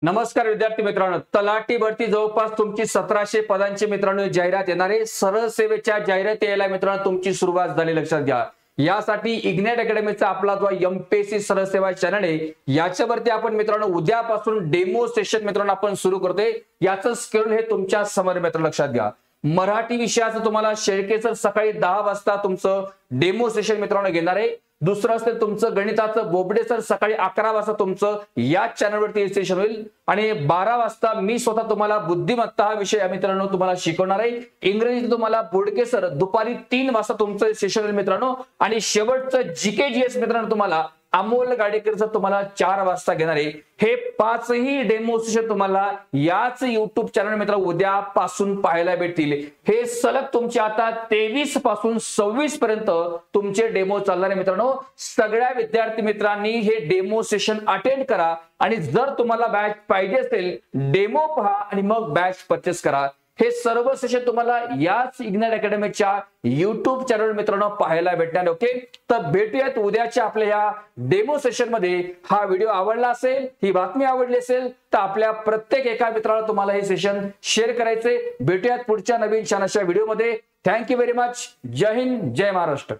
नमस्कार विद्यार्थी मित्रांनो, तलाठी भरती जवळपास तुमची 1700 पदांची मित्रांनो जाहिरात येणार आहे। सरळ सेवेच्या जाहिराती यायला मित्रांनो तुमची सुरुवात झाली, लक्षात घ्या। यासाठी इग्नाइट अकॅडमीचा आपला जो एमपीएससी सरळ सेवा चॅनल आहे याच्यावरती आपण मित्रांनो उद्यापासून डेमो सेशन मित्रांनो आपण सुरू करतोय। याचं शेड्यूल हे तुमच्या समोर मित्र, लक्षात घ्या। मराठी विषयाचं तुम्हाला शेळके सर सकाळी 10 वाजता तुमचं डेमो सेशन मित्रांनो घेणार आहे। दुसरं असेल तुमचं गणिताचं बोबडे सर सकाळी 11 वाजता तुमचं या चॅनलवरती सेशन होईल। आणि 12 वाजता मी स्वतः तुम्हाला बुद्धिमत्ता हा विषय मित्रांनो तुम्हाला शिकवणार आहे। इंग्रजी तुम्हाला बोडके सर दुपारी 3 वाजता तुमचं सेशन होईल मित्रांनो। आणि शेवटचं जीके जीएस मित्रांनो तुम्हाला अमोल गाडेकरचं तुम्हाला 4 वाजता घेणार आहे। हे 5ही डेमो सेशन तुम्हाला याच YouTube चॅनल मित्रांनो उद्यापासून पाहायला भेटतील। हे सलग तुमचे आता 23 पासून 26 पर्यंत तुमचे डेमो चालणार आहे मित्रांनो। सगळ्या विद्यार्थी मित्रांनी हे डेमो सेशन अटेंड करा आणि जर तुम्हाला बॅच पाहिजे असेल डेमो पहा आणि मग बॅच परचेस करा। हे सर्व सेशन तुम्हाला याच इग्नाइट अकॅडमीच्या YouTube चॅनल मित्रांनो पाहायला भेटणार। ओके, तर भेटूयात उद्याच्या आपल्या या डेमो सेशन मध्ये। हा व्हिडिओ आवडला असेल, ही बातमी आवडली असेल तर आपल्या प्रत्येक एका मित्राला तुम्हाला हे सेशन शेअर करायचे। भेटूयात पुढच्या नवीन छानशा व्हिडिओ मध्ये। Thank you very much. जय हिंद, जय महाराष्ट्र।